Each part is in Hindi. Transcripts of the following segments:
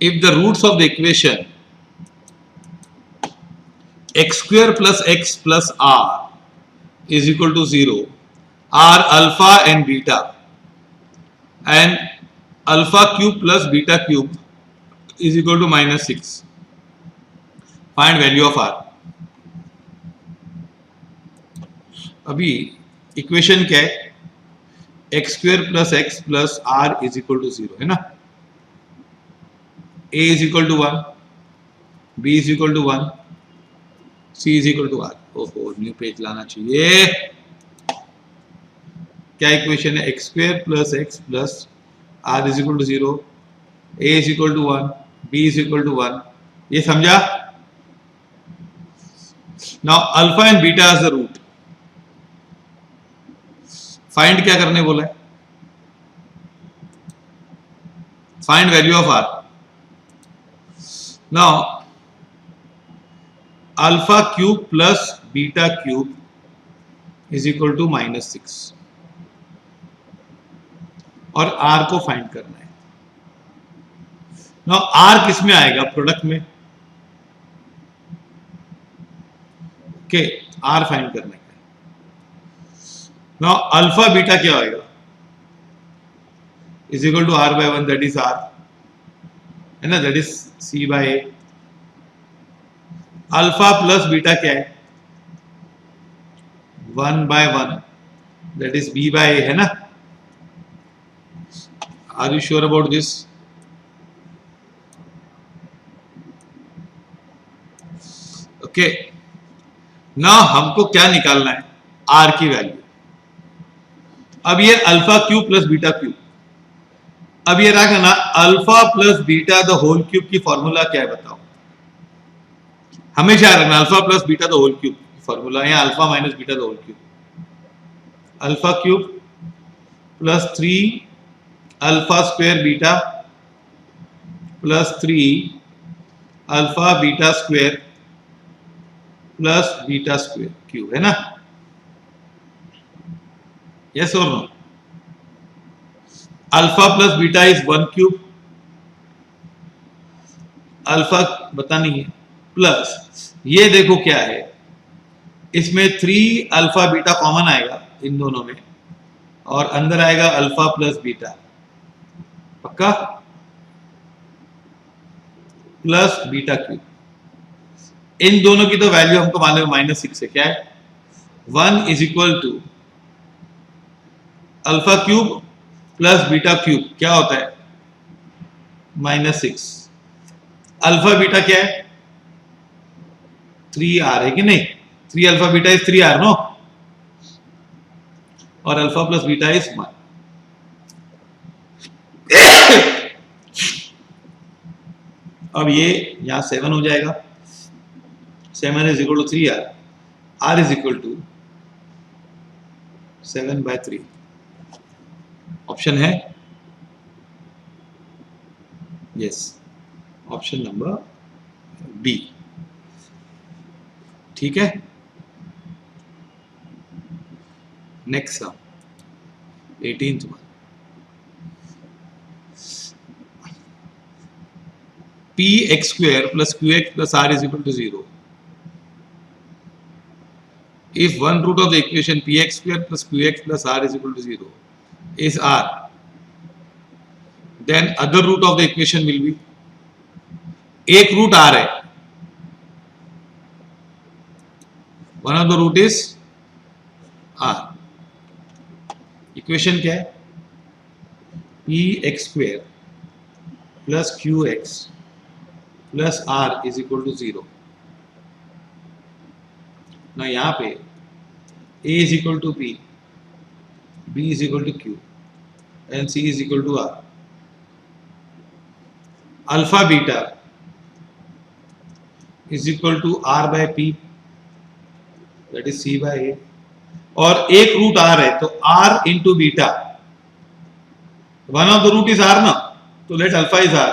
if the roots of the equation x square plus x plus r is equal to 0 are alpha and beta, and alpha cube plus beta cube is equal to -6, find value of r. अभी इक्वेशन क्या है, x square plus x plus r is equal to 0 है ना, a is equal to 1, b is equal to 1, c is equal to r. ओहो, न्यू पेज लाना चाहिए. क्या इक्वेशन है, x square plus x plus r is equal to 0, a is equal to 1, b is equal to 1. ये समझा. Now alpha and beta as the root. Find क्या करने बोला है, find value of r. Now alpha cube plus beta cube is equal to -6 और आर को फाइंड करना है. नाउ आर किस में आएगा, प्रोडक्ट में. ओके, आर फाइंड करना है. नाउ अल्फा बीटा क्या होएगा, is equal to R by 1, that is R है ना, that is C by A. Alpha plus beta क्या है, 1 by 1, that is B by A है ना. Are you sure about this. Okay, now हमको क्या निकालना है, आर की वैल्यू. अब ये alpha cube plus beta cube, अब ये रखा ना alpha plus beta the whole cube की फॉर्मूला क्या है बताओ. हमेशा रखना alpha plus beta the whole cube formula, या alpha minus beta the whole cube. Alpha cube plus 3 alpha square beta plus 3 alpha beta square plus beta square cube है ना. यस और no. Alpha plus beta is 1 cube, alpha पता नहीं है, प्लस ये देखो क्या है, इसमें 3 अल्फा बीटा कॉमन आएगा इन दोनों में, और अंदर आएगा अल्फा प्लस बीटा, पक्का, प्लस बीटा क्यूब. इन दोनों की तो वैल्यू हमको मालूम है -6 है. क्या है, 1 is equal to alpha cube plus beta cube क्या होता है, -6. अल्फा बीटा क्या है, 3r है कि नहीं, 3 alpha beta is 3r no, और अल्फा प्लस बीटा इज 1. अब ये यहां 7 हो जाएगा, 7 is equal to 3r, r is equal to 7/3. Option है यस, ऑप्शन नंबर बी. ठीक है. Next sum 18th one. P x square plus q x plus r is equal to 0. If one root of the equation px square plus qx plus r is equal to 0 is r, then other root of the equation will be, एक रूट r है, one of the root is r. Equation क्या है, px square plus qx plus r is equal to 0. ना यहाँ पे a is equal to p, b is equal to q and c is equal to r. Alpha beta is equal to r by p, that is c by a, और एक रूट r है तो r into beta, one of the root is r ना, तो let alpha is r.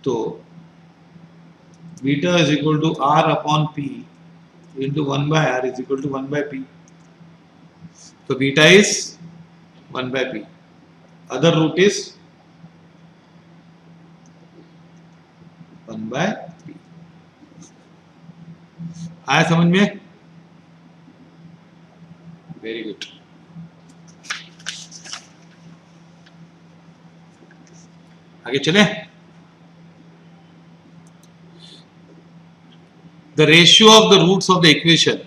तो beta is equal to r upon p into 1 by r is equal to 1 by p. तो beta is 1 by p. Other root is 1/3। आया समझ में? Very good. आगे चले। The ratio of the roots of the equation,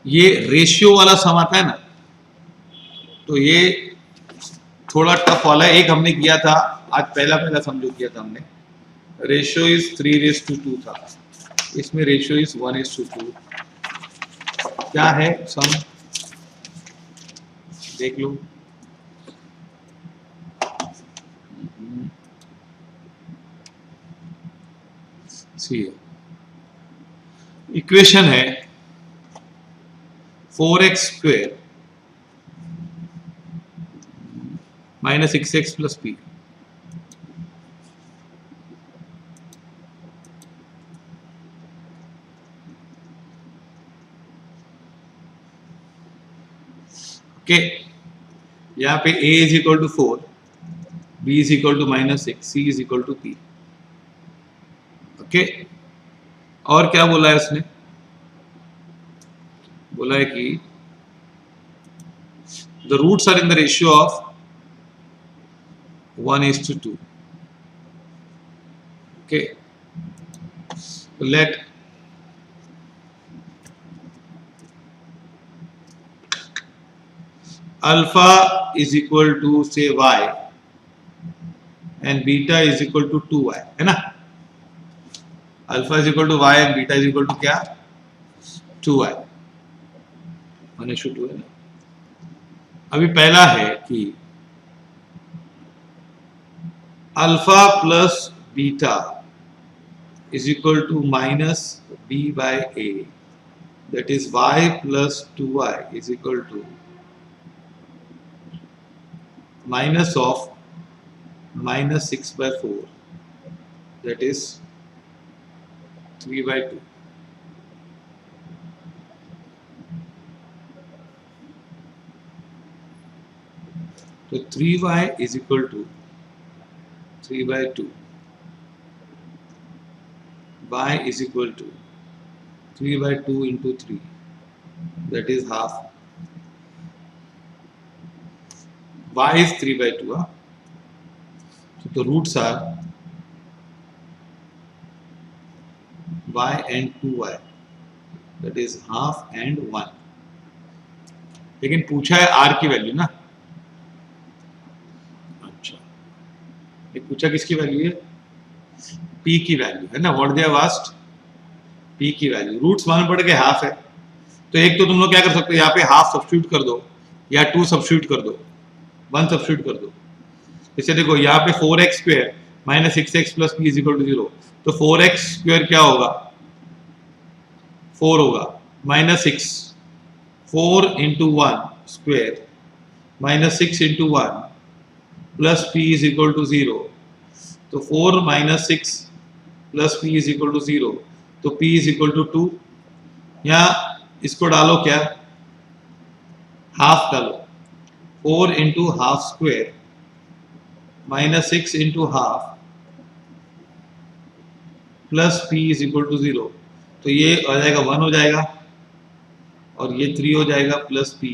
ये रेशियो वाला सम आता है ना, तो ये थोड़ा टफ वाला है। एक हमने किया था आज, पहला सम जो किया था हमने, रेशियो इज 3:2 था, इसमें रेशियो इज 1:2। क्या है सम, देख लो। सी इक्वेशन है 4x² - 6x + p। ओके, यहाँ पे a is equal to 4, b is equal to -6, c is equal to p। Okay, और क्या बोला है उसने? बोला है कि the roots are in the ratio of 1:2। Okay, let alpha is equal to से y and beta is equal to 2y, है ना? Alpha is equal to y and beta is equal to क्या? 2y। 1:2 है ना। अभी पहला है कि alpha plus beta is equal to -b/a, that is y plus 2y is equal to minus of -6/4, that is 3/2। तो 3y is equal to 3/2, y is equal to 3/2 into 3, that is half। y is 3/2, huh? So the roots are y and 2y, that is half and 1। लेकिन पूछा है r की वैल्यू ना। अच्छा, ये पूछा किसकी वैल्यू है? p की वैल्यू है ना। What they have asked, p की वैल्यू। रूट्स मालूम पड़ के हाफ है, तो एक तो तुम लोग क्या कर सकते हो, यहाँ पे हाफ सब्स्टिट्यूट कर दो या 2 सब्स्टिट्यूट कर दो, 1 सब्स्टिट्यूट कर दो। जैसे देखो यहाँ पे 4x² - 6x + p = 0, तो 4x² क्या होगा? 4 होगा, -6, 4 × 1² -6 × 1 + p = 0, तो 4 - 6 + p = 0, तो p = 2। यहाँ इसको डालो, क्या? हाफ डालो, 4 × ½ -6 × ½ प्लस p = 0, तो ये आ जाएगा 1 हो जाएगा, और ये 3 हो जाएगा, प्लस p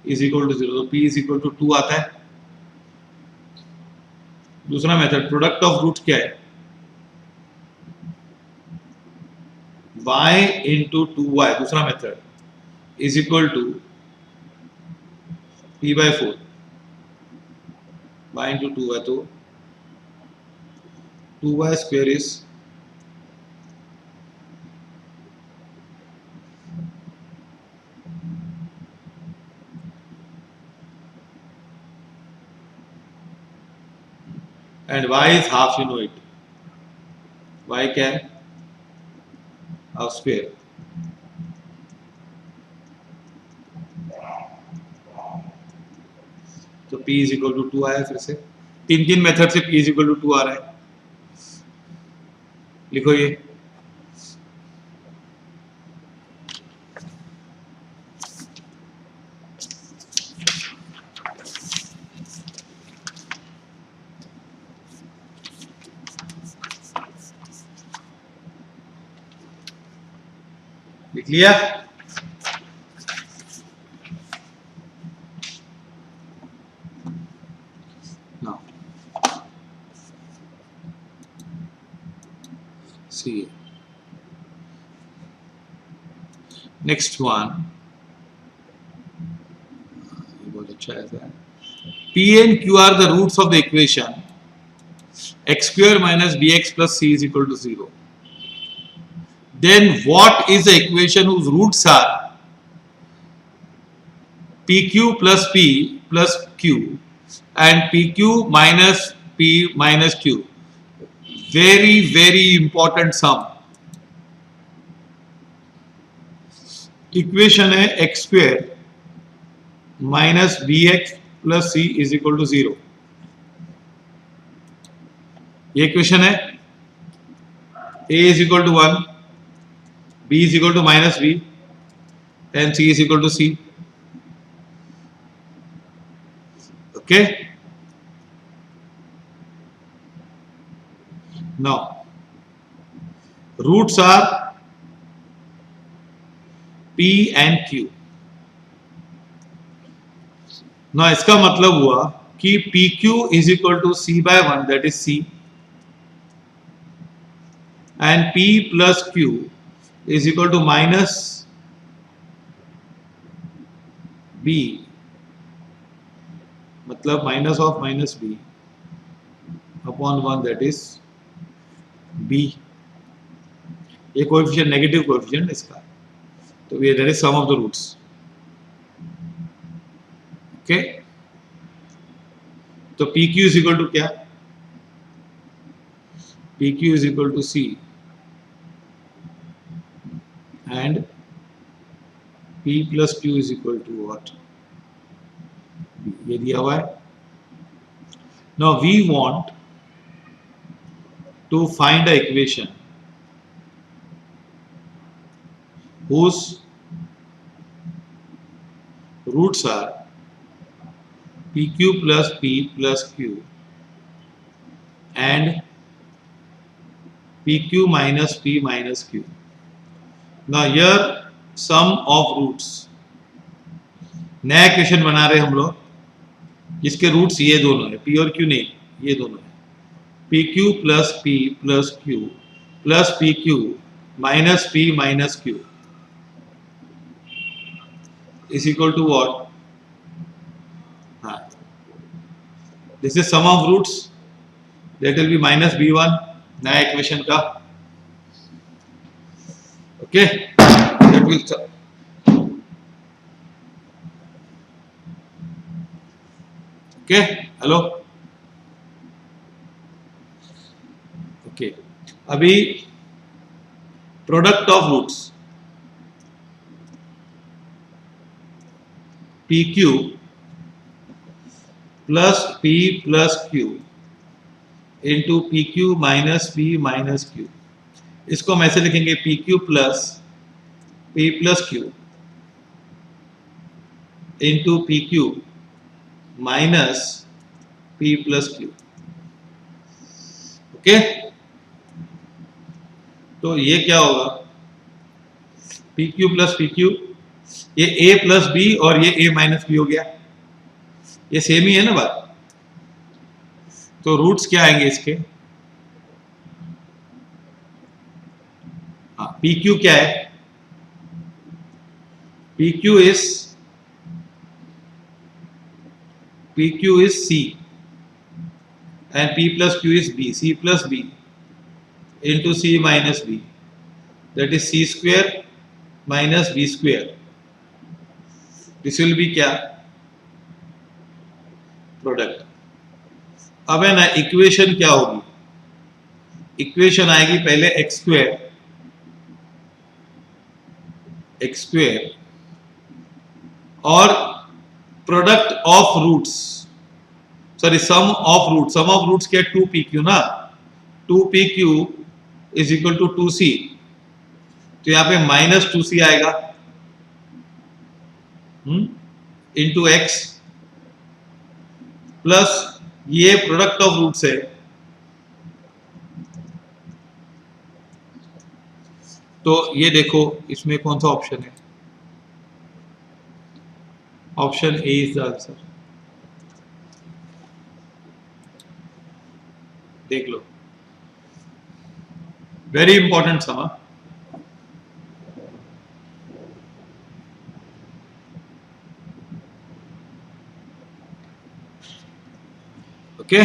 = 0, तो p = 2 आता है। दूसरा मेथड, प्रोडक्ट ऑफ रूट क्या है? y × 2y, दूसरा method, is equal to p/4। y × 2y, तो 2y² is and y is half, you know it, y क्या है? Half square. तो p = 2 आया। फिर से तीन मेथड से p = 2 आ रहा है। लिखो ये, लिख लिया? Now, see. Next one. P and Q are the roots of the equation x square minus bx plus c is equal to 0. Then what is the equation whose roots are pq plus p plus q and pq minus p minus q? Very important sum. Equation है x square minus B X plus C is equal to 0. ये इक्वेशन है. a is equal to 1, b is equal to minus B and c is equal to c. Okay, now roots are P and Q. ना इसका मतलब हुआ कि PQ is equal to C by 1, that is C, and P plus Q is equal to minus B, मतलब minus of minus B upon 1, that is B. ये कोएफिशिएंट नेगेटिव कोएफिशिएंट इसका, तो ये that is sum of the roots. Okay, तो PQ is equal to क्या? PQ is equal to C and P plus Q is equal to what? ये दिया हुआ है. Now we want to find a equation whose roots are PQ plus P plus Q and PQ minus P minus Q. Now here sum of roots. नया इक्वेशन बना रहे हम लोग, जिसके रूट्स ये दोनों है, P और Q नहीं, ये दोनों है. PQ plus P plus Q plus PQ minus P minus Q is equal to what? This is sum of roots, that will be minus B1, नया इक्वेशन का. Okay, that will okay, hello. Okay, अभी product of roots PQ plus P plus Q into PQ minus P minus Q. इसको हम ऐसे लिखेंगे PQ plus P plus Q into PQ minus P plus Q. Okay, तो ये क्या होगा? PQ plus PQ, ये A plus B और ये A minus B हो गया. ये सेम ही है ना बात. तो रूट्स क्या आएंगे इसके? हाँ, PQ क्या है? PQ is C and P plus Q is B. C plus B into C minus B, that is C square minus B square. This will be क्या? प्रोडक्ट. अब है ना, इक्वेशन क्या होगी? इक्वेशन आएगी पहले एक्स स्क्वेयर और product of roots, sorry sum of root. Sum of roots क्या? 2PQ ना. 2PQ is equal to 2C, तो यहां पे माइनस 2C आएगा इंटू एक्स प्लस ये प्रोडक्ट ऑफ रूट्स है तो ये देखो इसमें कौन सा ऑप्शन है, option A is the answer. देख लो, वेरी इंपॉर्टेंट समा। ओके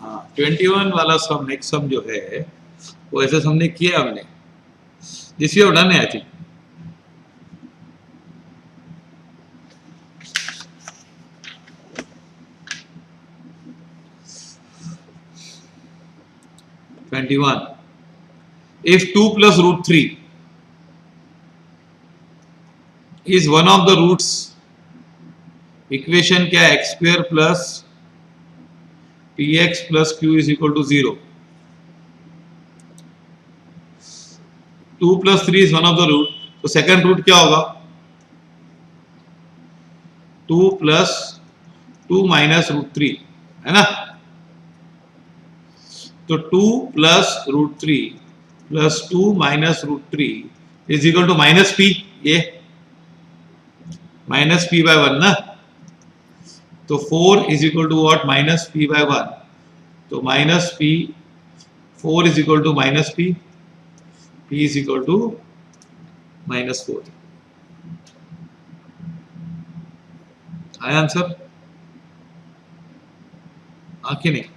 हाँ, 21 वाला सम, नेक्स्ट सम जो है वो ऐसे हमने किया हमने, this we have done I think. if 2 plus root 3 is one of the roots, equation क्या है, x square plus p x plus q is equal to 0। 2 plus 3 is one of the root, तो सेकंड रूट क्या होगा, 2 plus 2 minus root 3 है ना। तो 2 plus root 3 plus 2 minus root 3 is equal to minus p, ये minus p by 1 ना। तो 4 is equal to what, minus p by 1, तो minus p, 4 is equal to minus p, p is equal to minus 4। आया आंसर, आंखें नहीं।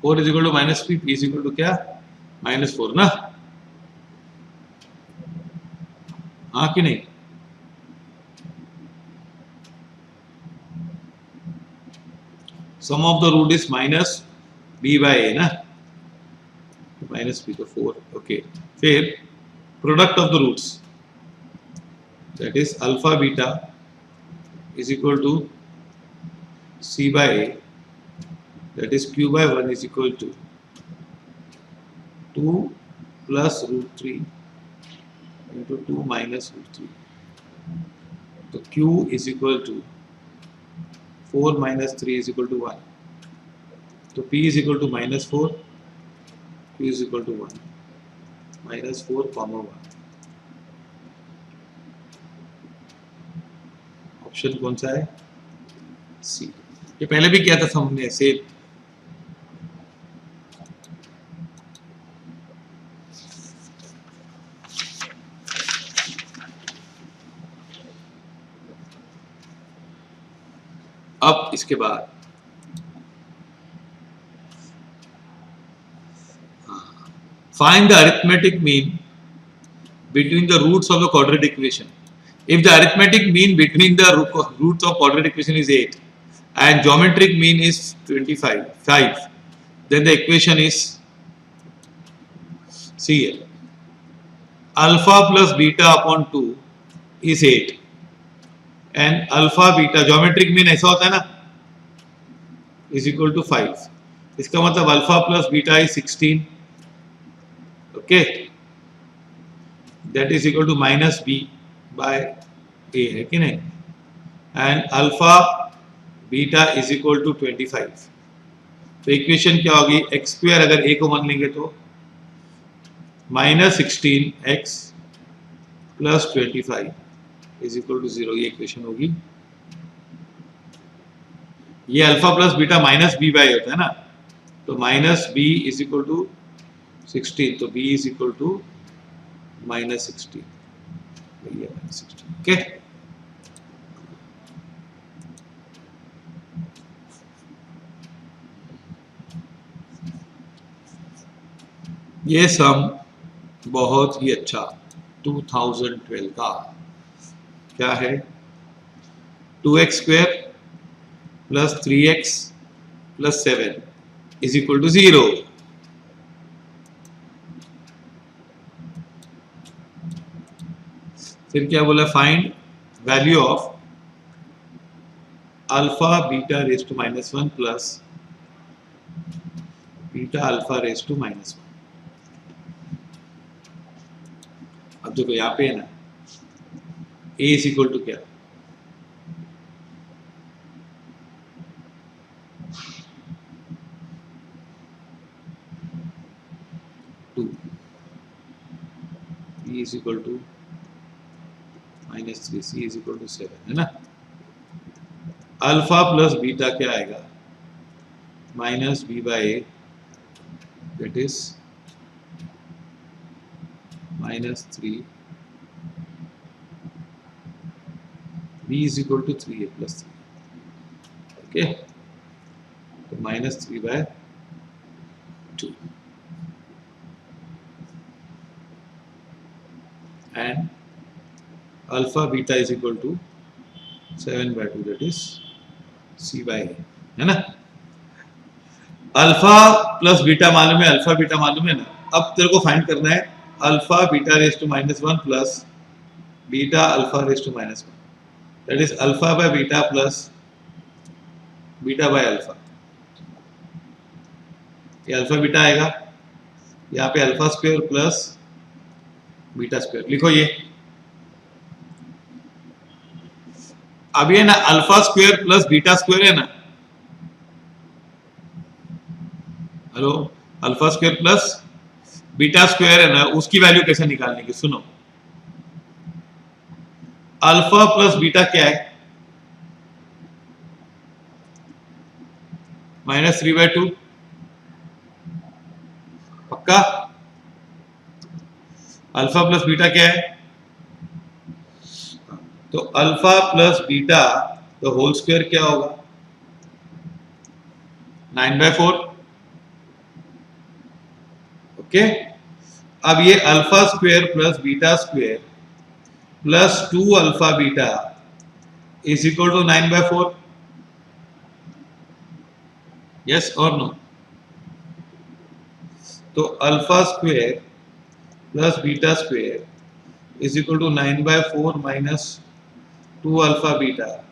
Four is equal to minus P, P is equal to क्या, -4 ना। हाँ कि नहीं, sum of the root is minus B by A ना, माइनस बी तो 4। ओके, फिर product of the roots, that is alpha beta is equal to C by A, that is q by 1 is equal to 2 plus root 3 into 2 minus root 3. So q is equal to 4 minus 3 is equal to 1. So p is equal to -4, q is equal to 1, -4 comma 1. Option कौन सा है, सी। ये पहले भी किया था हमने सेम। अब इसके बाद find the arithmetic mean between the roots of the quadratic equation. If the arithmetic mean between the roots of quadratic equation is 8 and geometric mean is 5, then the equation is CL. Alpha plus beta upon 2 is 8 and alpha beta geometric mean ऐसा होता है ना, is equal to 5। इसका मतलब alpha plus beta is 16, okay, that is equal to minus B by A, है कि नहीं, and alpha beta is equal to 25। तो इक्वेशन क्या होगी, एक्स स्क्वायर अगर ए को मान लेंगे तो -16x plus 25 is equal to 0, ये इक्वेशन होगी। ये alpha plus beta minus b by होता है ना, तो minus b is equal to 16, तो b is equal to -16, okay. ये सम बहुत ही अच्छा 2012 का क्या है, 2x square plus 3x plus 7 is equal to 0। फिर क्या बोला, find value of alpha beta raise to -1 plus beta alpha raise to -1। अब देखो यहाँ पे है ना, a इज इक्वल टू क्या, two, b is equal to -3, c is equal to 7, है ना। अल्फा प्लस बीटा क्या आएगा, -b/a, that is -3, b is equal to 3a plus 3, okay, तो -3/2 and alpha beta is equal to 7/2, that is c/a, है ना। अल्फा प्लस बीटा मालूम है, अल्फा बीटा मालूम है ना। अब तेरे को फाइंड करना है alpha beta raise to -1 plus beta alpha raise to -1, that is alpha by beta plus beta by alpha. ये अल्फा बीटा आएगा, यहाँ पे alpha square plus beta square लिखो ये। अब ये ना alpha square plus beta square है ना, hello, alpha square plus beta square है ना, उसकी वैल्यू कैसे निकालने की, सुनो। अल्फा प्लस बीटा क्या है, -3/2, पक्का। अल्फा प्लस बीटा क्या है, तो अल्फा प्लस बीटा तो होल स्क्वायर क्या होगा, 9/4, ओके। अब ये alpha square plus beta square plus 2 alpha beta is equal to 9/4, yes और नो। तो alpha square plus beta square is equal to 9/4 minus 2 alpha beta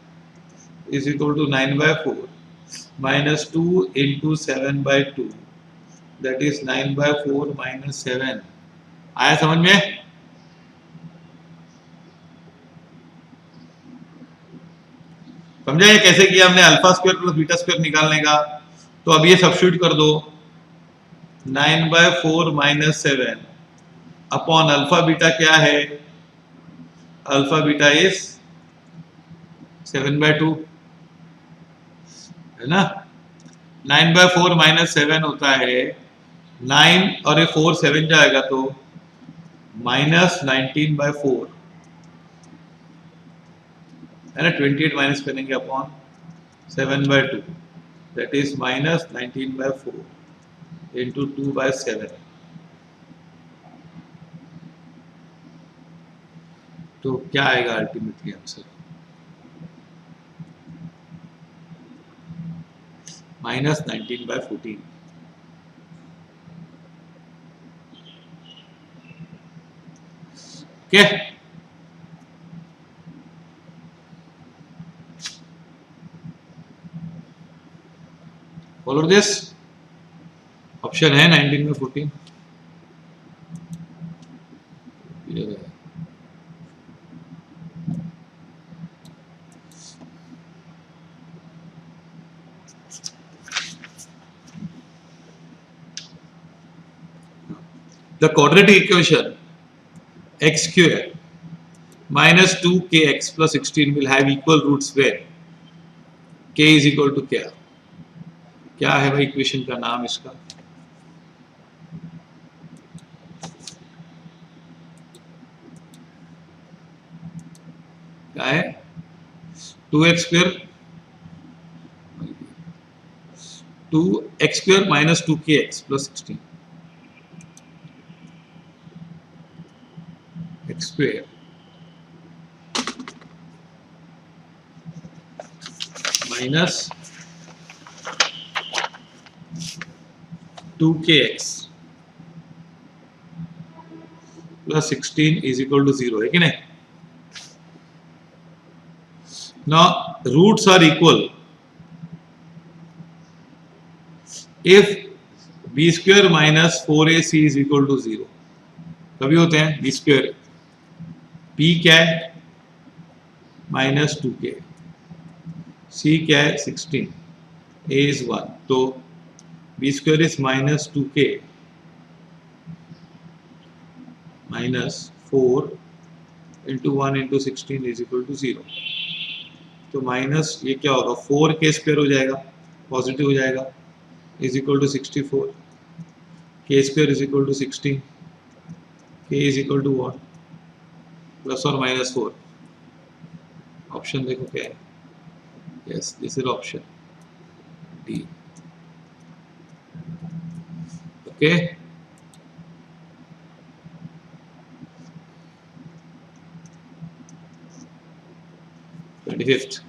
is equal to 9/4 minus 2 into 7/2, that is 9/4 minus 7। आया समझ में? समझा ये कैसे किया हमने alpha square plus beta square निकालने का। तो अब ये सब्स्टिट्यूट कर दो, 9/4 माइनस 7 अपॉन अल्फा बीटा क्या है, अल्फा बीटा इज 7/2, है ना। 9/4 माइनस 7 होता है 9 और ये 4 7 जाएगा तो -19/4, है ना। 28 माइनस करेंगे अपॉन 7/2, दैट इज -19/4 इंटू 2/7, तो क्या आएगा ultimately answer, -19/14। Okay, follow this, option है 19/14। The quadratic equation x square minus 2kx plus 16 will have equal roots where k is equal to क्या, क्या है भाई इक्वेशन का नाम इसका, क्या है, 2x square minus 2kx plus 16, x square minus 2kx plus 16 is equal to 0, है कि नहीं। Now roots are equal if b square minus 4ac is equal to 0, कभी होते हैं बी स्क्वायर, बी क्या है -2k, सी क्या है 16, a इज 1, तो b square is -2k -4 into 1 into 16 is equal to 0। तो माइनस ये क्या होगा 4k स्क्वायर हो जाएगा, पॉजिटिव हो जाएगा, is equal to 64, k square is equal to 16, k is equal to what plus और -4। ऑप्शन देखो क्या है, yes this is option D. Okay, fifth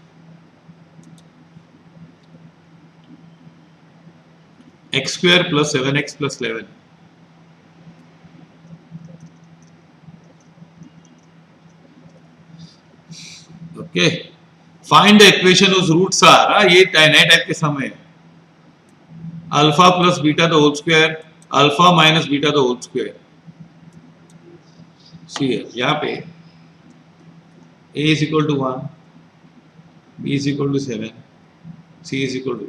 x square plus 7x plus 11, okay find the equation whose roots are, ये नए टाइप के सम है, alpha plus beta the whole square, alpha minus beta the whole square. C है यहाँ पे a is equal to 1, b is equal to 7, c is equal to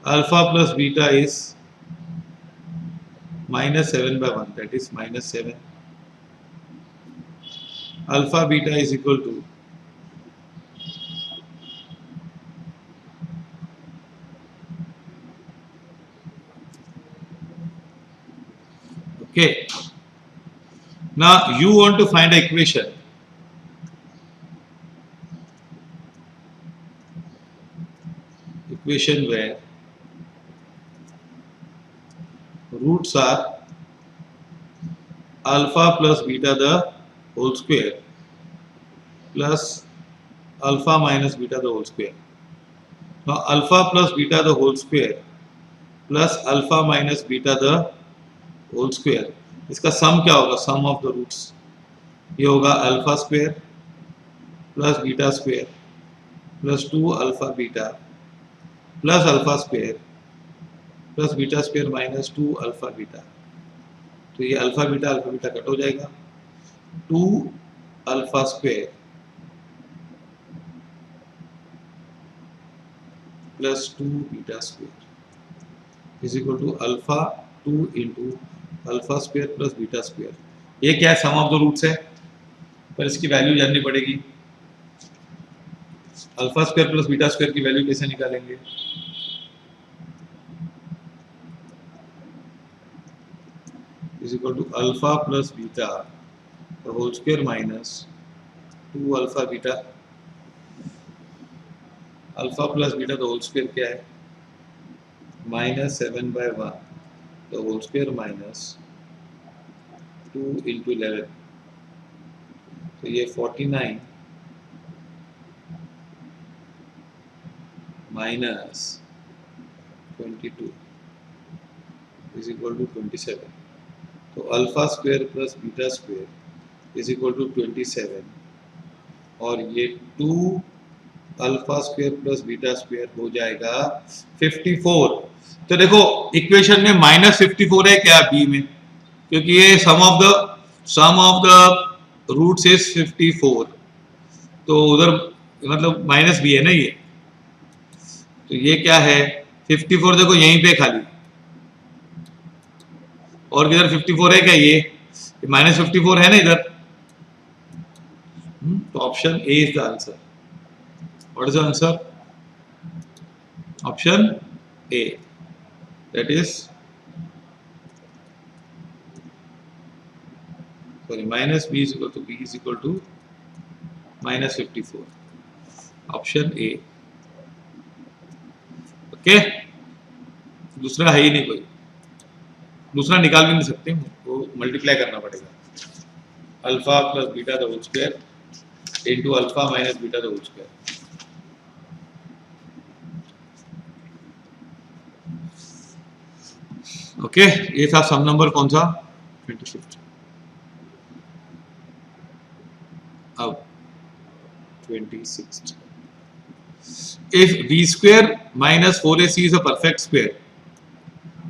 alpha plus beta is -7 by 1, that is -7, alpha beta is equal to okay. Now you want to find an equation where roots are alpha plus beta the whole square plus alpha minus beta the whole square. Now alpha plus beta the whole square plus alpha minus beta the whole square, इसका सम क्या होगा, सम ऑफ द रूट्स ये होगा alpha square plus beta square plus 2 alpha beta plus alpha square plus beta square minus 2 alpha beta. तो ये अल्फा बीटा कट हो जाएगा, 2 alpha square plus 2 beta square is equal to alpha 2 into alpha square plus beta square. ये क्या है, सम ऑफ द रूट्स है, पर इसकी वैल्यू जाननी पड़ेगी। Alpha square plus beta square की वैल्यू कैसे निकालेंगे, is equal to alpha plus beta the whole square minus 2 alpha beta, alpha plus beta the whole square क्या है -7 by 1 the whole square minus 2 into 11, तो ये 49 minus 22 is equal to 27, तो alpha square plus beta square is equal to 27 और ये 2 alpha square plus beta square हो जाएगा 54। तो देखो इक्वेशन में -54 है क्या बी में, क्योंकि ये सम ऑफ द रूट्स इज 54, तो उधर मतलब माइनस बी है ना ये, तो ये क्या है 54 देखो यहीं पे खाली, और किधर 54 है क्या, ये -54 है ना इधर, तो option A is the answer. What is the answer, option A, that is minus b is equal to -54, option A. Okay, दूसरा है ही नहीं कोई, दूसरा निकाल भी नहीं सकते, वो मल्टीप्लाई करना पड़ेगा, alpha plus beta the whole square into alpha minus beta the whole square. Okay, ये था सम नंबर कौन सा 26। अब 26, if b square minus 4ac is a perfect square,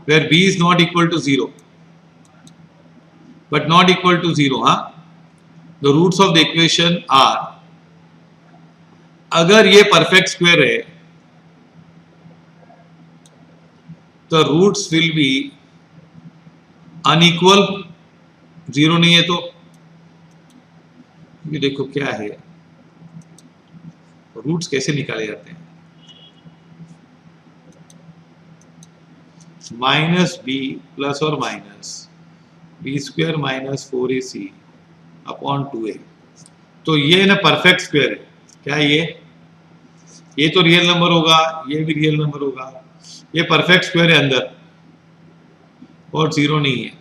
where b is not equal to 0, but not equal to 0, the roots of the equation are, अगर ये परफेक्ट स्क्वायर है the roots will be unequal, 0 नहीं है तो ये देखो क्या है, रूट्स कैसे निकाले जाते हैं, माइनस बी प्लस और minus b square minus 4ac upon 2a, तो ये ना परफेक्ट स्क्वायर है, क्या ये तो रियल नंबर होगा, ये भी रियल नंबर होगा, ये परफेक्ट स्क्वायर है अंदर और 0 नहीं है,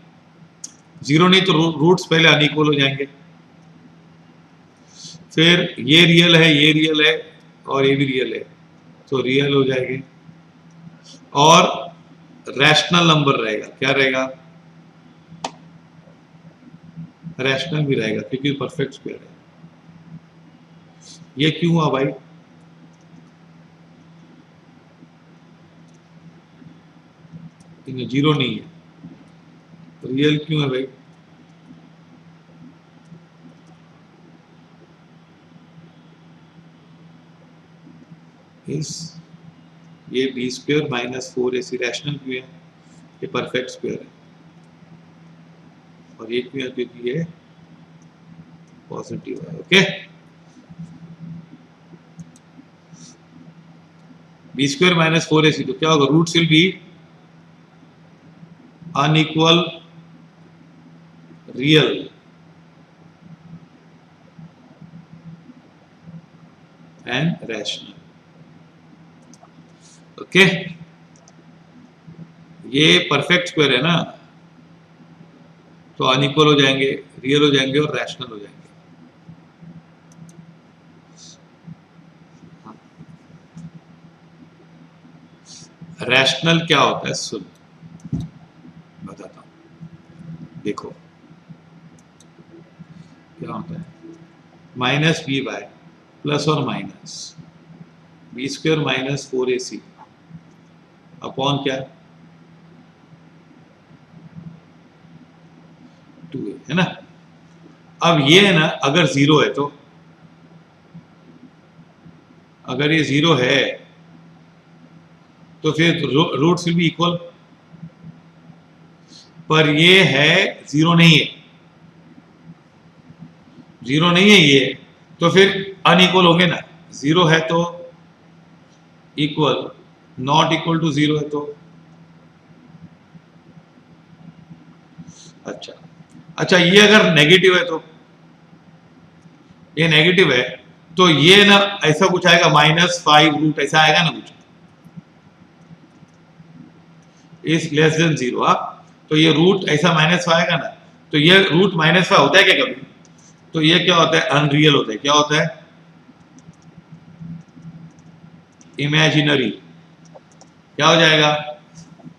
0 नहीं तो रूट्स पहले अनइक्वल हो जाएंगे, फिर ये रियल है और ये भी रियल है, तो रियल हो जाएंगे और रैशनल नंबर रहेगा, क्या रहेगा, रैशनल भी रहेगा क्योंकि परफेक्ट स्क्वायर है। ये क्यों हुआ भाई, इनमें 0 नहीं है, रियल क्यों है भाई, ये B square minus 4ac rational क्यों है, ये परफेक्ट स्क्वायर है, और ये क्यों है, क्योंकि ये पॉजिटिव है। Okay, B square minus 4ac, तो क्या होगा, roots will be unequal, real and rational. Okay, ये परफेक्ट स्क्वायर है ना, तो अनइक्वल हो जाएंगे, रियल हो जाएंगे और रैशनल हो जाएंगे। रैशनल क्या होता है, सुन बताता हूं, देखो क्या होता है, माइनस बी बाय प्लस और minus b square minus 4ac upon क्या 2a है ना। अब ये है ना, अगर 0 है तो, अगर ये 0 है तो फिर रूट्स विल बी इक्वल, पर ये है 0 नहीं है, 0 नहीं है ये, तो फिर अनइक्वल होंगे ना, 0 है तो इक्वल, नॉट इक्वल टू 0 है तो, अच्छा ये अगर नेगेटिव है तो, ये नेगेटिव है तो ये ना ऐसा कुछ आएगा, -5 रूट ऐसा आएगा ना कुछ, इज लेस देन 0, तो ये रूट ऐसा -5 आएगा ना, तो ये रूट -5 होता है क्या कभी, तो ये क्या होता है, अनरियल होता है, क्या होता है, इमेजिनरी, क्या हो जाएगा,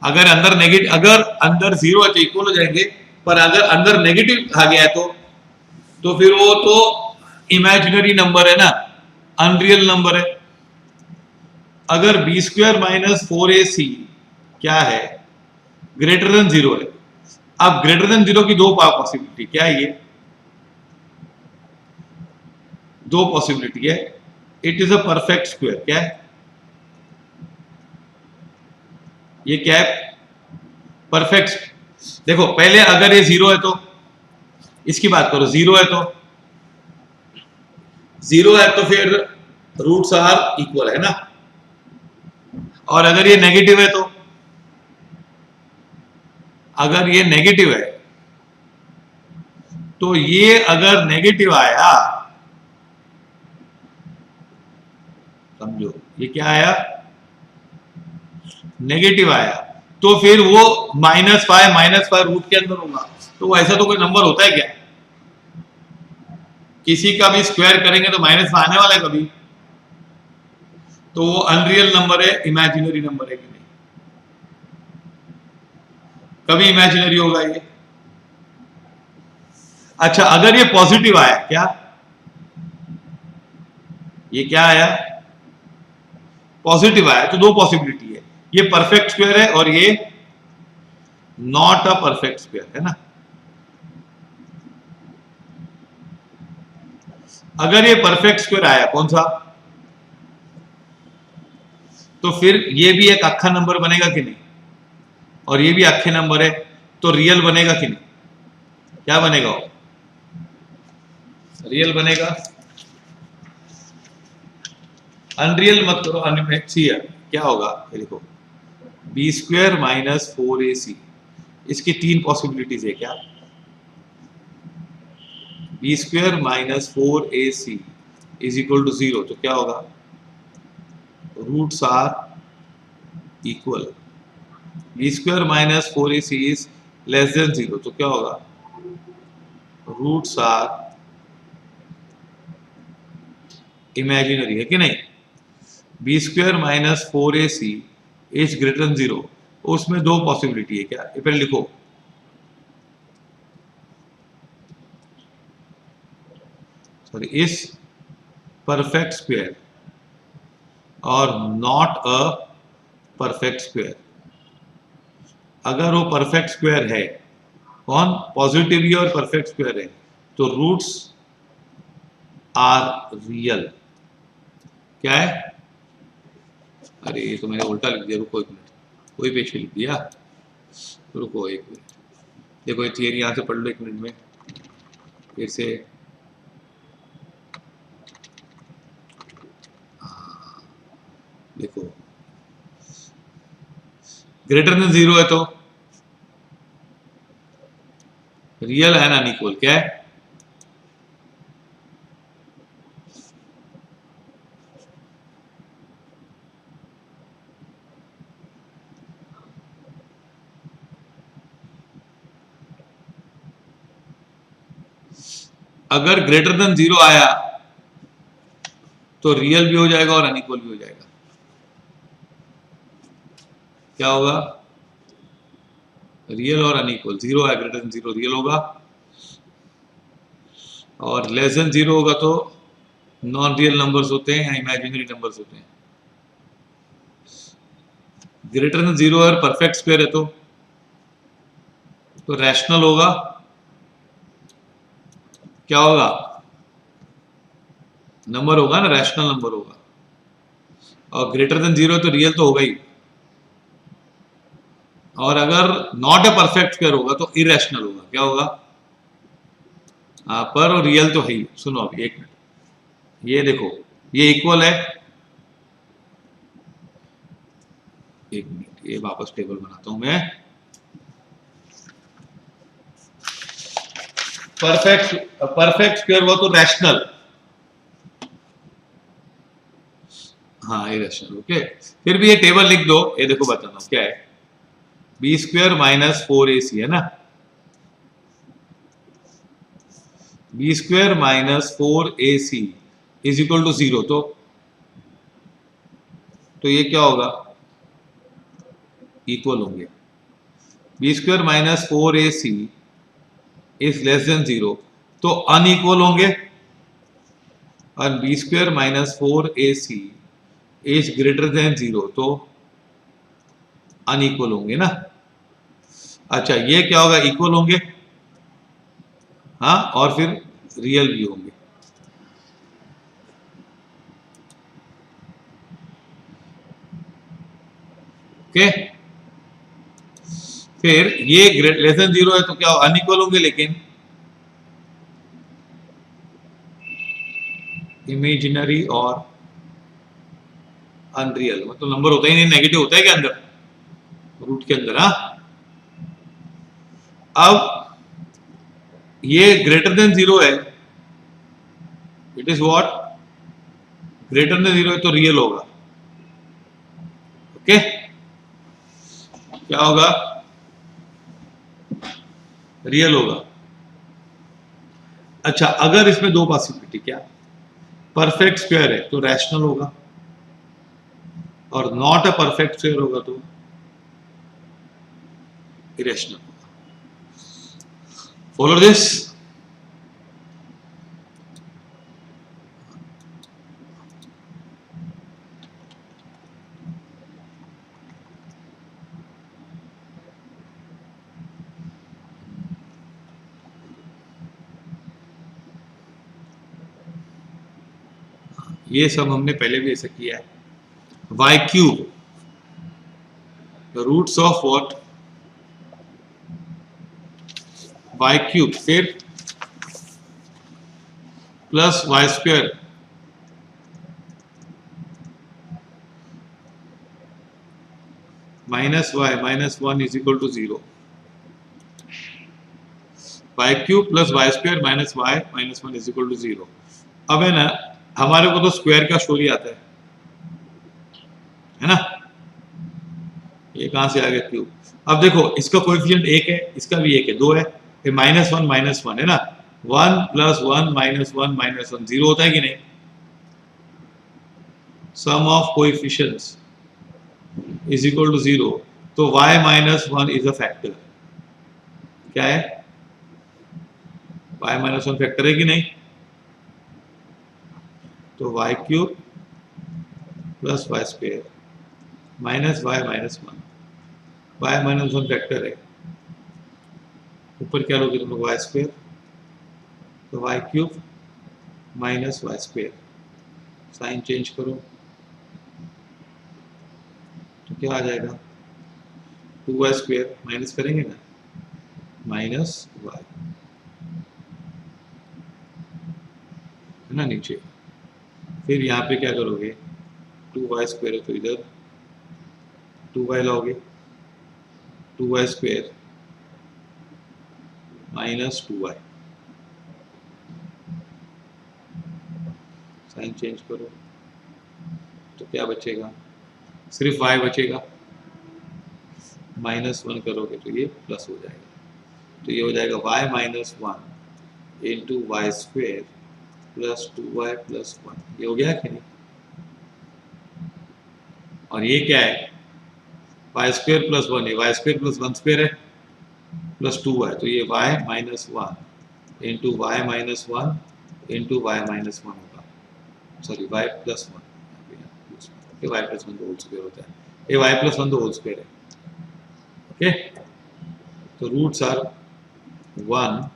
अगर अंदर नेगेटिव, अगर अंदर 0 है तो इक्वल हो जाएंगे, पर अगर अंदर नेगेटिव आ गया है तो फिर वो तो इमेजिनरी नंबर है ना, अनरियल नंबर है। अगर बी स्क्वायर माइनस 4ac क्या है, ग्रेटर देन 0 है, अब ग्रेटर देन 0 की दो पॉसिबिलिटी, क्या है ये, दो पॉसिबिलिटी है, it is a perfect square, क्या है ये, क्या है परफेक्ट। देखो पहले अगर ये 0 है तो, इसकी बात करो, 0 है तो, 0 है तो फिर रूट्स आर इक्वल है ना, और अगर ये नेगेटिव है तो, अगर ये नेगेटिव है तो ये अगर नेगेटिव आया, समझो ये क्या आया, नेगेटिव आया, तो फिर वो -5 रूट के अंदर होगा, तो ऐसा तो कोई नंबर होता है क्या, किसी का भी स्क्वायर करेंगे तो माइनस आने वाला है कभी, तो वो अनरियल नंबर है, इमेजिनरी नंबर है कि नहीं, कभी इमेजिनरी होगा ये। अच्छा अगर ये पॉजिटिव आया, क्या ये क्या आया, पॉजिटिव आया, तो दो पॉसिबिलिटी है, ये परफेक्ट स्क्वायर है और ये नॉट अ परफेक्ट स्क्वायर, है ना। अगर ये परफेक्ट स्क्वायर आया कौन सा, तो फिर ये भी एक अक्खा नंबर बनेगा कि नहीं, और ये भी अक्खे नंबर है, तो रियल बनेगा कि नहीं, क्या बनेगा वो, रियल बनेगा। अनरियल मत करो, सी है क्या होगा, ये देखो बी स्क्वायर माइनस 4ac, इसकी तीन पॉसिबिलिटीज है क्या, b square minus 4ac is equal to 0, तो क्या होगा, roots are equal, b square minus 4ac is less than 0, तो क्या होगा, रूट्स आर इमेजिनरी, है कि नहीं। B square minus 4ac is greater than 0, उसमें दो पॉसिबिलिटी है क्या, ये पहले लिखो, सॉरी इज परफेक्ट स्क्वायर और नॉट अ परफेक्ट स्क्वायर। अगर वो परफेक्ट स्क्वायर है, कौन, पॉजिटिव ही और परफेक्ट स्क्वायर है, तो रूट्स आर रियल, क्या है, अरे ये तो मैंने उल्टा लिख दिया, रुको एक मिनट, कोई पेज पे लिख दिया, रुको एक मिनट, देखो ये थियरी यहाँ से पढ़ लो एक मिनट में फिर से। देखो ग्रेटर देन 0 है तो रियल एंड अनइक्वल, क्या है, अगर ग्रेटर देन 0 आया तो रियल भी हो जाएगा और अनइक्वल भी हो जाएगा, क्या होगा, रियल और अनइक्वल, 0 है ग्रेटर देन 0 रियल होगा, और लेस देन 0 होगा तो नॉन रियल नंबर्स होते हैं या इमेजिनरी नंबर्स होते हैं। ग्रेटर देन 0 और परफेक्ट स्क्वायर है तो रैशनल होगा, क्या होगा, नंबर होगा ना, रैशनल नंबर होगा, और ग्रेटर देन 0 है तो रियल तो होगा ही, और अगर नॉट ए परफेक्ट स्क्वायर होगा तो इरेशनल होगा, क्या होगा, पर रियल तो है ही। सुनो अभी एक मिनट, ये देखो ये इक्वल है, एक मिनट ये वापस टेबल बनाता हूं मैं, परफेक्ट परफेक्ट स्क्वायर हुआ तो रैशनल, हाँ इरेशनल, ओके। फिर भी ये टेबल लिख दो, ये देखो बताना क्या है, बी स्क्वायर माइनस 4ac है ना, b square minus 4ac is equal to 0, तो ये क्या होगा, इक्वल होंगे, b square minus 4ac is less than 0 तो अनइक्वल होंगे, और b square minus 4ac is greater than 0 तो अनइक्वल होंगे ना। अच्छा ये क्या होगा, इक्वल होंगे, हाँ, और फिर रियल भी होंगे, ओके। फिर ये लेस देन 0 है तो क्या अनइक्वल होंगे, लेकिन इमेजिनरी और अनरियल, मतलब नंबर होता ही नहीं, नेगेटिव होता है क्या अंदर, रूट के अंदर, हाँ। अब ये ग्रेटर देन 0 है, it is what, greater than 0 है तो रियल होगा, ओके, क्या होगा, रियल होगा। अच्छा अगर इसमें दो पॉसिबिलिटी, क्या, परफेक्ट स्क्वायर है तो रैशनल होगा, और नॉट अ परफेक्ट स्क्वायर होगा तो इरेशनल होगा, फॉलो दिस। ये सब हमने पहले भी ऐसा किया है। Y cube, the roots of what, Y cube, फिर plus Y square minus one is equal to 0। Y cube plus Y square minus one is equal to 0। अब है ना, हमारे को तो स्क्वायर का स्टोरी आता है ना, ये कहां से आ गया क्यूब। अब देखो इसका कोएफिशिएंट 1 है, इसका भी 1 है, 2 है, फिर माइनस वन है ना, 1 प्लस वन माइनस वन 0 होता है कि नहीं। Sum of coefficients is equal to 0, तो y minus one is a factor. क्या है, y माइनस वन फैक्टर है कि नहीं। तो y cube plus Y square minus y minus one, y minus one factor है, ऊपर क्या लोगे तुम लोग, वाई स्क्वायर, तो y cube minus y square, sign change करो तो क्या आ जाएगा, 2y स्क्वायर माइनस करेंगे ना, माइनस वाई है ना नीचे, फिर यहाँ पे क्या करोगे, 2y स्क्वायर है तो इधर 2y लाओगे, 2y square minus 2y, sign change करो तो क्या बचेगा, सिर्फ y बचेगा, माइनस वन करोगे तो ये प्लस हो जाएगा, तो ये हो जाएगा y minus one into Y square plus 2y plus one, ये हो गया कि नहीं। और ये क्या है, वाई स्क्वेयर प्लस वन, ये Y square plus one square है प्लस 2y, तो ये y minus one into Y minus one into Y minus one होगा, sorry y plus one, Y plus one तो होल स्क्वेयर होता है, ये y प्लस वन तो होल स्क्वेयर है। ओके, तो roots are 1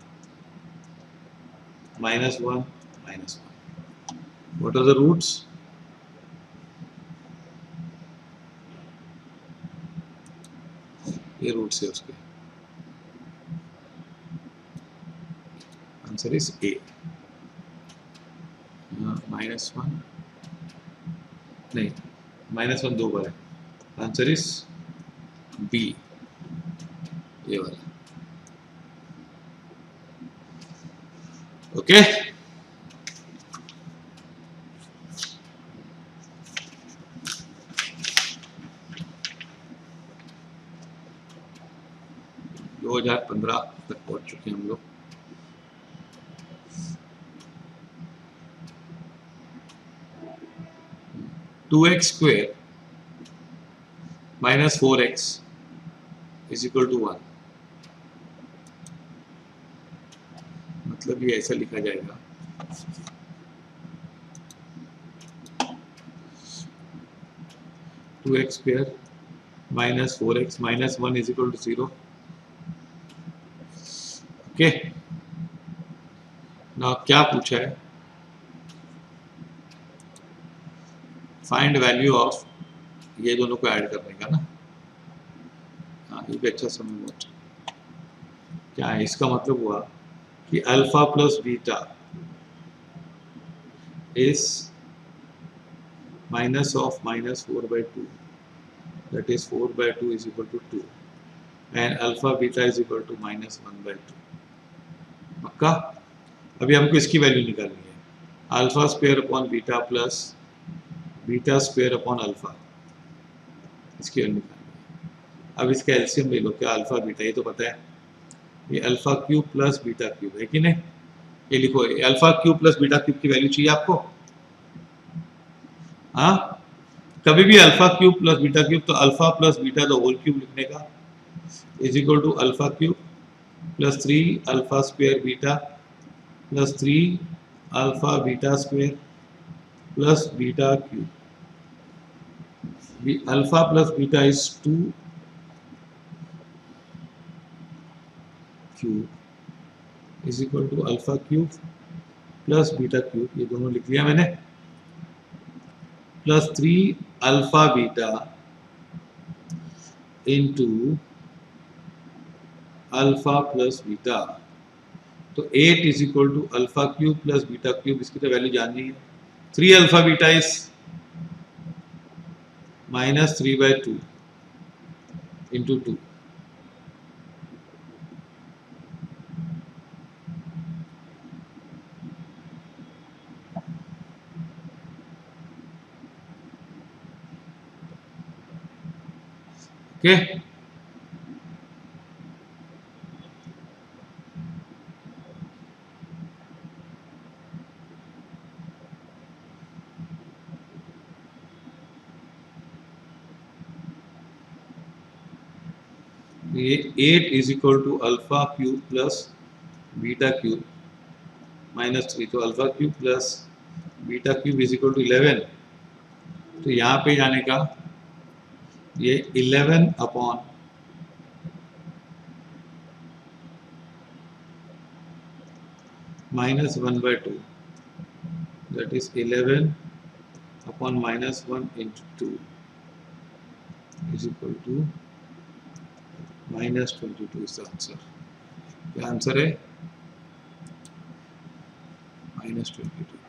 minus 1 minus 1. What are the roots? ये रूट्स है उसके, answer is a. Minus one नहीं, माइनस वन दो बार है, आंसर इज बी, ये वाला। ओके, दो 2015 तक पहुंच चुके हैं हम लोग। Two x square minus 4x is equal to 1, मतलब ये ऐसा लिखा जाएगा, two x square minus 4x minus 1 is equal to 0। Okay, ना क्या पूछा है, फाइंड वैल्यू ऑफ, ये दोनों को ऐड करने का ना। हाँ, ये भी अच्छा समझ, क्या है इसका मतलब हुआ कि alpha plus beta is minus of minus 4/2, that is 4/2 is equal to 2 and alpha beta is equal to minus 1/2। पक्का, अभी हमको इसकी वैल्यू निकालनी है, alpha square upon beta plus beta square upon alpha, इसकी वैल्यू निकालनी है। अब इसका एलसीएम ले लो, क्या अल्फा बीटा, ये तो पता है, ये alpha cube plus beta cube है कि नहीं, ये लिखो, alpha cube plus beta cube की वैल्यू चाहिए आपको। हाँ, कभी भी alpha cube plus beta cube, तो alpha plus beta the whole cube लिखने का, is equal to alpha cube plus 3 alpha square beta plus 3 alpha beta square plus beta cube, alpha plus beta is 2 cube is equal to alpha cube plus beta cube, ये दोनों लिख लिया मैंने। Plus 3 alpha beta into alpha plus beta. तो 8 is equal to alpha cube plus beta cube, इसकी तो वैल्यू जाननी है। 3 alpha beta is -3/2 into 2। Okay, ये 8 is equal to alpha cube plus beta cube -3, तो alpha cube plus beta cube is equal to 11। तो यहाँ पे जाने का ये 11 upon -1/2, that is 11 upon -1 into 2 is equal to -22 is the answer। क्या आंसर है? -22।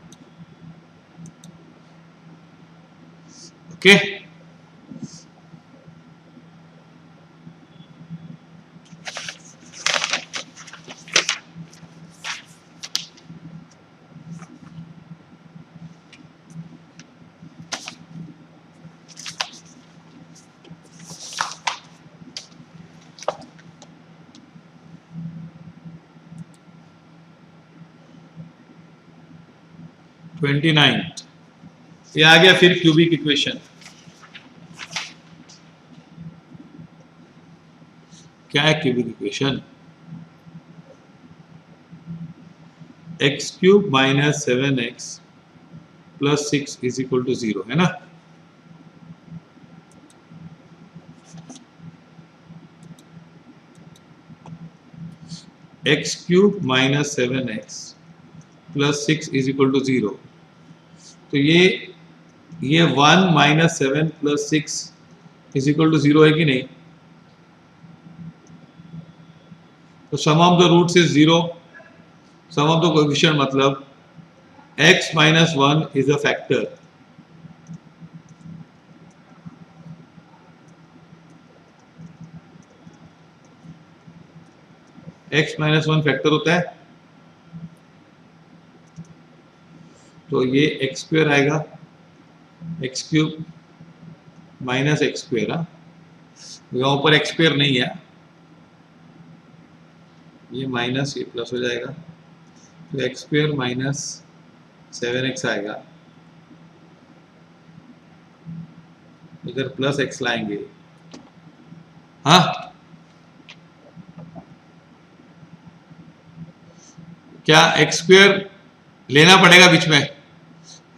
ओके, ट्वेंटी 29 ये आ गया। फिर क्यूबिक इक्वेशन क्या है? Cubic equation x cube minus 7x plus 6 is equal to 0 है ना। x cube minus 7x plus 6 is equal to 0। तो ये 1 minus 7 plus 6 is equal to 0 है कि नहीं? तो sum of the roots is 0, sum of the coefficient मतलब x minus 1 is a factor. x minus 1 factor होता है, तो ये एक्स स्क्वायर आएगा, x cube minus x square. यहाँ ऊपर एक्स स्क्वायर नहीं है, ये माइनस ये प्लस हो जाएगा, तो एक्स स्क्वायर माइनस 7x आएगा। इधर प्लस एक्स लाएंगे, हाँ क्या एक्स स्क्वायर लेना पड़ेगा बीच में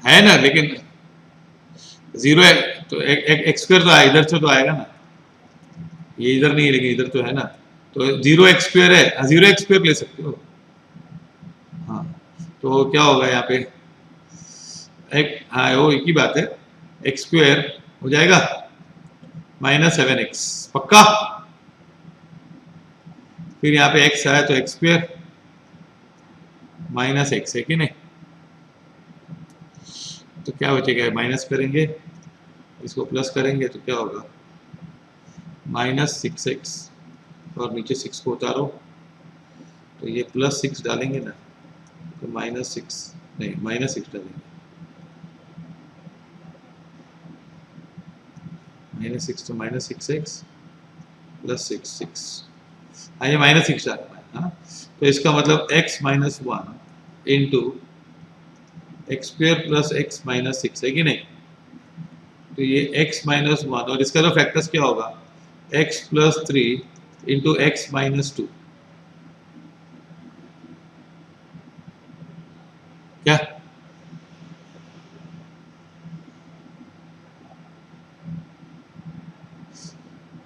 है ना, लेकिन 0 है तो एक्स स्क्वायर तो इधर से तो आएगा ना, ये इधर नहीं है लेकिन इधर तो है ना, तो 0x स्क्वायर है, 0x स्क्वायर ले सकते हो। हाँ तो क्या होगा यहाँ पे हाँ वो एक ही बात है, एक्स स्क्वायर हो जाएगा माइनस 7x पक्का। फिर यहाँ पे x आया तो एक्स स्क्वायर माइनस एक्स है कि नहीं, तो क्या बचेगा? माइनस करेंगे, इसको प्लस करेंगे तो क्या होगा? -6x और नीचे 6 को उतारो तो ये +6 डालेंगे ना, तो -6 नहीं -6 डालेंगे, -6 तो -6x + 6 हाँ ये -6 डालना है। हाँ तो इसका मतलब x minus 1 into x square plus x minus 6 है कि नहीं, तो ये x माइनस 1 और इसका तो फैक्टर्स क्या होगा? x plus 3 into x minus 2। क्या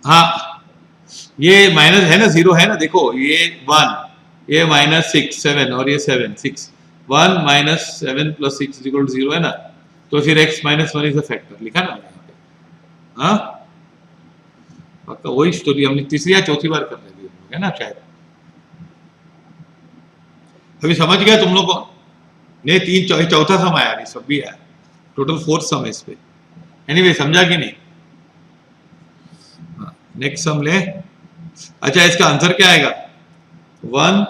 हाँ ये माइनस है ना, 0 है ना, देखो ये 1 ये -6 7 और ये 7 6 1 - 7 + 6 = 0 है ना, तो फिर x minus one is a factor लिखा ना यहाँ पे। हाँ पक्का वही स्टोरी हमने तीसरी या चौथी बार कर रहे थे ना शायद। अभी समझ गया तुम लोग को? नहीं तीन चौथा सम आया नहीं, सब भी आया, टोटल 4th सम है इस पे। एनीवे समझा कि नहीं? नेक्स्ट सम ले। अच्छा इसका आंसर क्या आएगा? 1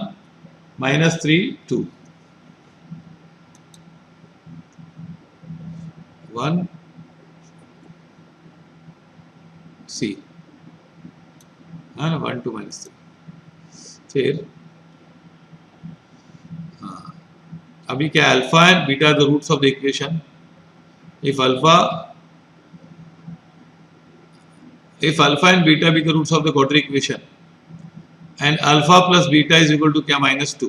माइनस 3 2 1 सी, हाँ ना 1 2 माइनस 3। फिर हाँ अभी क्या alpha and beta the roots of the equation. If alpha and beta be the roots of the quadratic equation and alpha plus beta is equal to क्या -2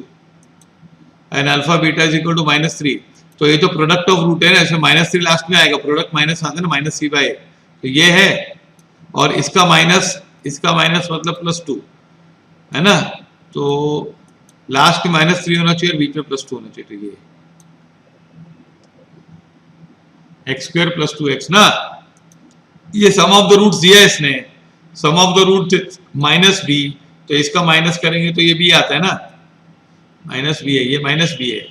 and alpha beta is equal to -3, तो ये तो प्रोडक्ट ऑफ रूट है ना, इसमें -3 लास्ट में आएगा, प्रोडक्ट माइनस आता है ना -c/a, तो ये है और इसका माइनस मतलब +2 है ना, तो लास्ट में -3 होना चाहिए और बीच में +2 होना चाहिए, तो ये x² + 2x ना। ये सम ऑफ द रूट्स दिया है इसने, सम ऑफ द रूट -b, तो इसका माइनस करेंगे तो ये b आता है ना, -b है, ये -b है,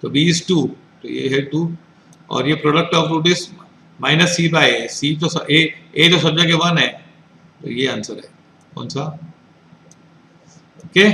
तो b is 2, तो ये है 2 और ये product of root is -c/a, c तो a तो सब जगह 1 है, तो ये आंसर है कौन सा? ओके